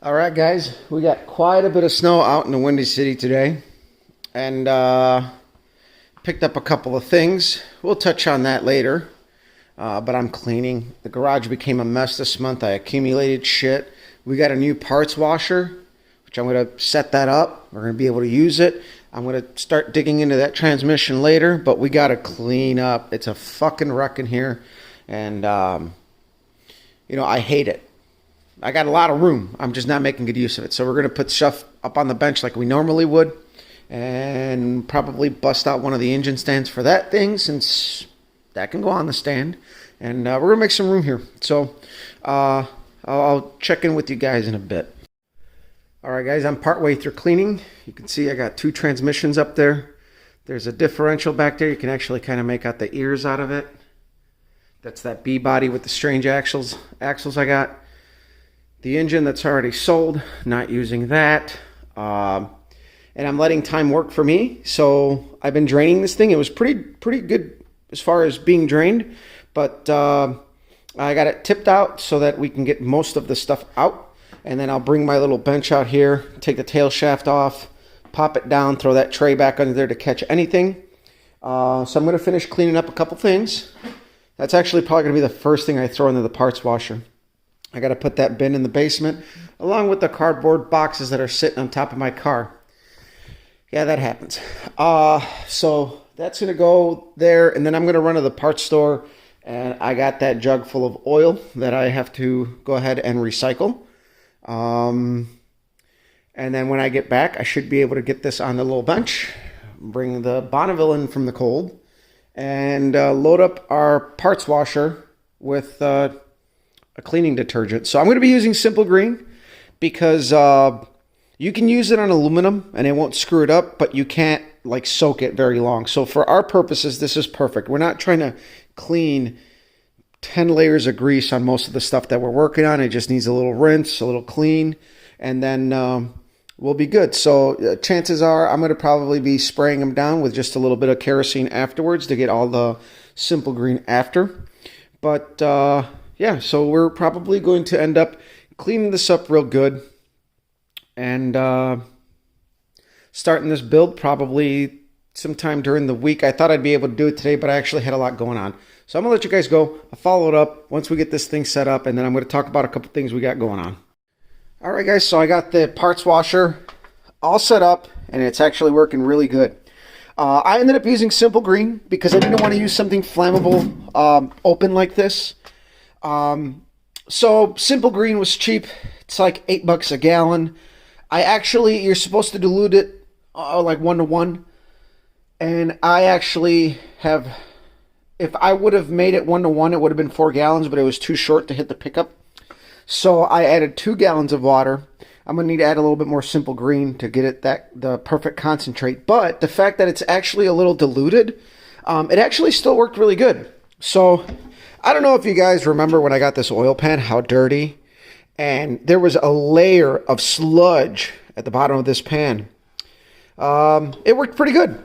All right, guys, we got quite a bit of snow out in the Windy City today, and picked up a couple of things. We'll touch on that later, but I'm cleaning. The garage became a mess this month. I accumulated shit. We got a new parts washer, which I'm going to set that up. We're going to be able to use it. I'm going to start digging into that transmission later, but we got to clean up. It's a fucking wreck in here, and, I hate it. I got a lot of room. I'm just not making good use of it. So we're going to put stuff up on the bench like we normally would and probably bust out one of the engine stands for that thing, since that can go on the stand. And we're going to make some room here. So I'll check in with you guys in a bit. All right, guys, I'm partway through cleaning. You can see I got two transmissions up there. There's a differential back there. You can actually kind of make out the ears out of it. That's that B body with the strange axles I got. The engine that's already sold, not using that. And I'm letting time work for me. So I've been draining this thing. It was pretty good as far as being drained. But I got it tipped out so that we can get most of the stuff out. And then I'll bring my little bench out here, take the tail shaft off, pop it down, throw that tray back under there to catch anything. So I'm going to finish cleaning up a couple things. That's actually probably going to be the first thing I throw into the parts washer. I got to put that bin in the basement along with the cardboard boxes that are sitting on top of my car. Yeah, that happens. So that's going to go there, and then I'm going to run to the parts store, and I got that jug full of oil that I have to go ahead and recycle. And then when I get back, I should be able to get this on the little bench, bring the Bonneville in from the cold, and load up our parts washer with a cleaning detergent. So I'm going to be using Simple Green because you can use it on aluminum and it won't screw it up, but you can't like soak it very long. So for our purposes, this is perfect. We're not trying to clean 10 layers of grease on most of the stuff that we're working on. It just needs a little rinse, a little clean, and then we'll be good. So chances are I'm going to probably be spraying them down with just a little bit of kerosene afterwards to get all the Simple Green after. But yeah, so we're probably going to end up cleaning this up real good and starting this build probably sometime during the week. I thought I'd be able to do it today, but I actually had a lot going on. So I'm going to let you guys go. I'll follow it up once we get this thing set up, and then I'm going to talk about a couple things we got going on. All right, guys, so I got the parts washer all set up, and it's actually working really good. I ended up using Simple Green because I didn't want to use something flammable open like this. So Simple Green was cheap. It's like $8 a gallon. You're supposed to dilute it like 1-to-1. And I actually have, if I would have made it 1-to-1, it would have been 4 gallons, but it was too short to hit the pickup. So I added 2 gallons of water. I'm going to need to add a little bit more Simple Green to get it the perfect concentrate. But the fact that it's actually a little diluted, it actually still worked really good. So I don't know if you guys remember when I got this oil pan, how dirty, and there was a layer of sludge at the bottom of this pan. It worked pretty good.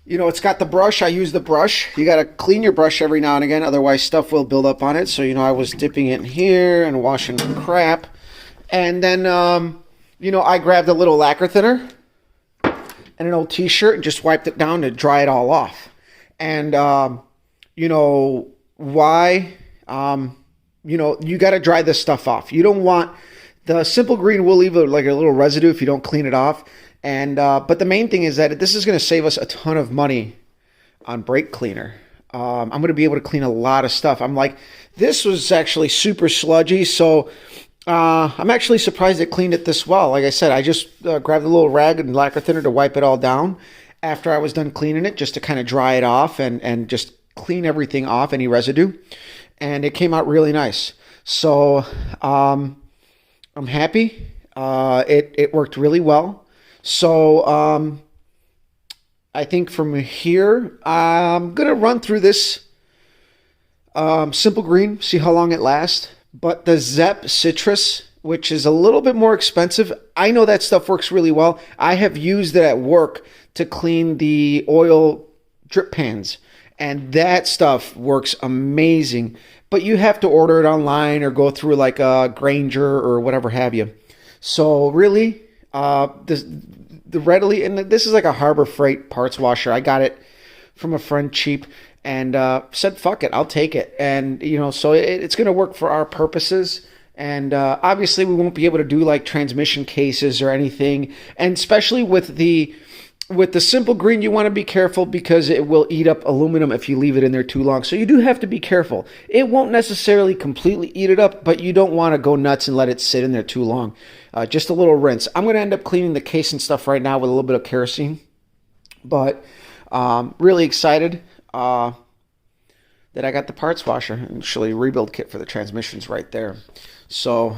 It's got the brush. I use the brush. You got to clean your brush every now and again, otherwise stuff will build up on it. So, I was dipping it in here and washing the crap. And then, I grabbed a little lacquer thinner and an old t-shirt and just wiped it down to dry it all off. And, why? You got to dry this stuff off. You don't want, the Simple Green will leave a little residue if you don't clean it off. And, but the main thing is that this is going to save us a ton of money on brake cleaner. I'm going to be able to clean a lot of stuff. This was actually super sludgy. So, I'm actually surprised it cleaned it this well. Like I said, I just grabbed a little rag and lacquer thinner to wipe it all down after I was done cleaning it, just to kind of dry it off and just clean everything off, any residue. And it came out really nice. So I'm happy. It worked really well. So I think from here, I'm going to run through this Simple Green, see how long it lasts. But the Zep Citrus, which is a little bit more expensive, I know that stuff works really well. I have used it at work to clean the oil drip pans. And that stuff works amazing. But you have to order it online or go through like a Granger or whatever have you. So really, the readily, and this is like a Harbor Freight parts washer. I got it from a friend cheap and said, fuck it, I'll take it. And, so it's going to work for our purposes. And obviously we won't be able to do like transmission cases or anything. And especially with the simple green, you want to be careful because it will eat up aluminum if you leave it in there too long. So you do have to be careful. It won't necessarily completely eat it up, but you don't want to go nuts and let it sit in there too long. Just a little rinse. I'm going to end up cleaning the case and stuff right now with a little bit of kerosene. But really excited that I got the parts washer. Actually, rebuild kit for the transmissions right there. So,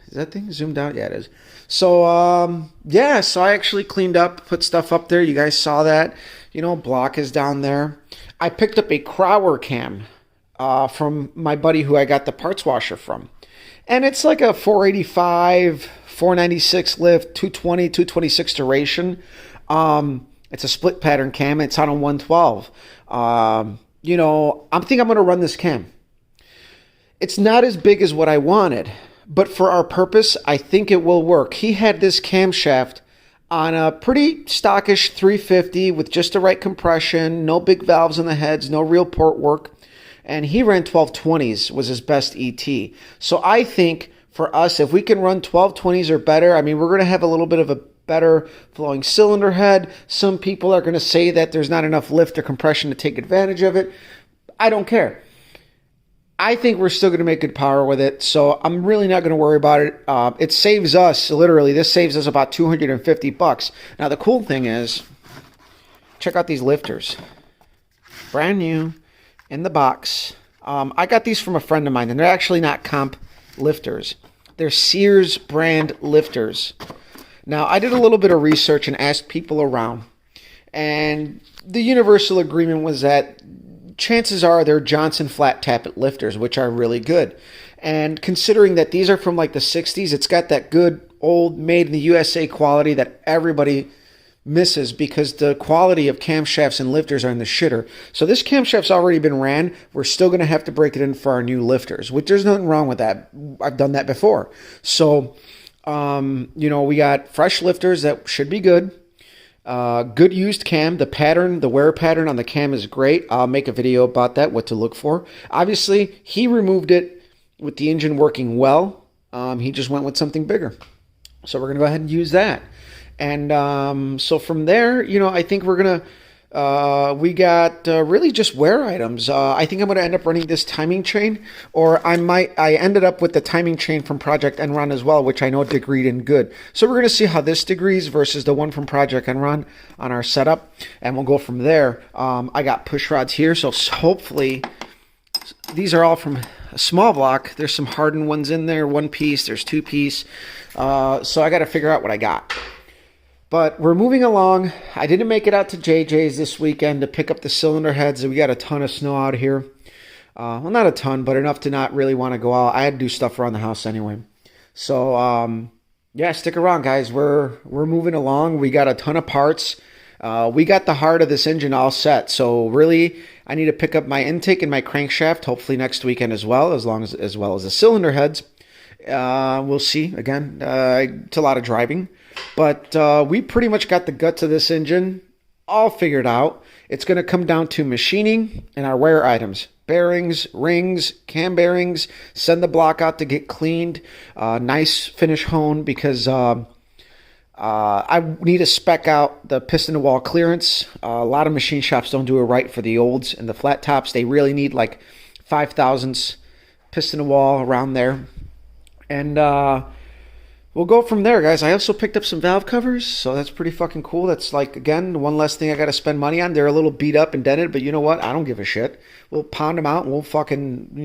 is that thing zoomed out? Yeah, it is. So, yeah, so I actually cleaned up, put stuff up there. You guys saw that. Block is down there. I picked up a Crower cam from my buddy who I got the parts washer from. And it's like a 485, 496 lift, 220, 226 duration. It's a split pattern cam. It's on a 112. I think I'm going to run this cam. It's not as big as what I wanted. But for our purpose, I think it will work. He had this camshaft on a pretty stockish 350 with just the right compression, no big valves in the heads, no real port work. And he ran 1220s, was his best ET. So I think for us, if we can run 1220s or better, we're going to have a little bit of a better flowing cylinder head. Some people are going to say that there's not enough lift or compression to take advantage of it. I don't care. I think we're still going to make good power with it, so I'm really not going to worry about it. It saves us, literally, this saves us about $250. Now, the cool thing is, check out these lifters. Brand new, in the box. I got these from a friend of mine, and they're actually not comp lifters. They're Sears brand lifters. Now, I did a little bit of research and asked people around, and the universal agreement was that chances are they're Johnson flat tappet lifters, which are really good. And considering that these are from like the 60s, it's got that good old made in the USA quality that everybody misses because the quality of camshafts and lifters are in the shitter. So this camshaft's already been ran. We're still going to have to break it in for our new lifters, which there's nothing wrong with that. I've done that before. So, we got fresh lifters that should be good. Good used cam. The wear pattern on the cam is great. I'll make a video about that, what to look for. Obviously, he removed it with the engine working well. He just went with something bigger. So we're going to go ahead and use that. And so from there, I think we're going to, we got really just wear items. I think I'm going to end up running this timing chain, or I ended up with the timing chain from Project Enron as well, which I know degreed in good. So we're going to see how this degrees versus the one from Project Enron on our setup, and we'll go from there. I got push rods here, so hopefully these are all from a small block. There's some hardened ones in there, one piece, there's two piece. So I got to figure out what I got. But we're moving along. I didn't make it out to JJ's this weekend to pick up the cylinder heads. We got a ton of snow out here. Well, not a ton, but enough to not really want to go out. I had to do stuff around the house anyway. So, yeah, stick around, guys. We're moving along. We got a ton of parts. We got the heart of this engine all set. So really, I need to pick up my intake and my crankshaft, hopefully next weekend as well as the cylinder heads. We'll see. Again, it's a lot of driving. But we pretty much got the guts of this engine all figured out. It's going to come down to machining and our wear items. Bearings, rings, cam bearings. Send the block out to get cleaned. Nice finish hone because I need to spec out the piston to wall clearance. A lot of machine shops don't do it right for the olds and the flat tops. They really need like 5/1000 piston to wall around there. And we'll go from there, guys. I also picked up some valve covers, so that's pretty fucking cool. That's like, again, one less thing I got to spend money on. They're a little beat up and dented, but you know what? I don't give a shit. We'll pound them out and we'll fucking,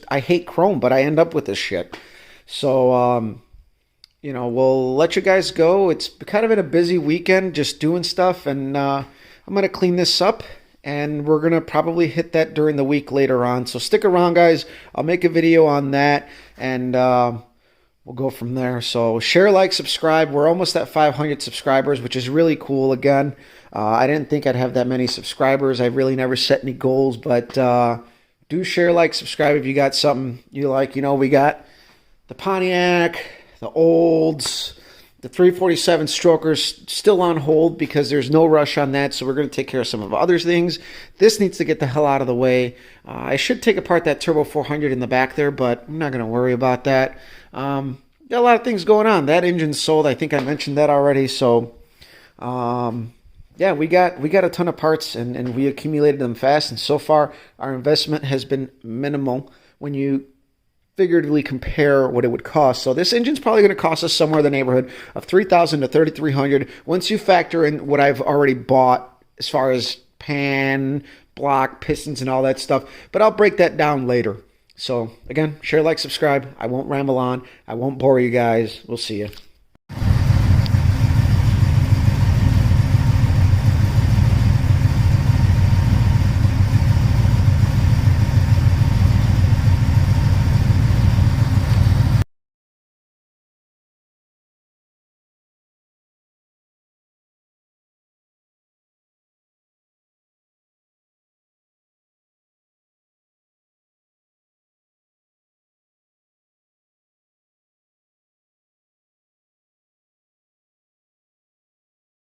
I hate chrome, but I end up with this shit. So, we'll let you guys go. It's kind of been a busy weekend just doing stuff, and I'm going to clean this up, and we're going to probably hit that during the week later on. So stick around, guys. I'll make a video on that, and we'll go from there. So share, like, subscribe. We're almost at 500 subscribers, which is really cool. Again, I didn't think I'd have that many subscribers. I really never set any goals, but do share, like, subscribe if you got something you like. You know, we got the Pontiac, the Olds, the 347 strokers still on hold because there's no rush on that, so we're going to take care of some of other things. This needs to get the hell out of the way. I should take apart that Turbo 400 in the back there, but I'm not going to worry about that. Got a lot of things going on. That engine's sold. I think I mentioned that already. So, yeah, we got a ton of parts, and we accumulated them fast. And so far, our investment has been minimal when you figuratively compare what it would cost. So this engine's probably going to cost us somewhere in the neighborhood of $3,000 to $3,300 once you factor in what I've already bought as far as pan, block, pistons, and all that stuff. But I'll break that down later. So again, share, like, subscribe. I won't ramble on. I won't bore you guys. We'll see you.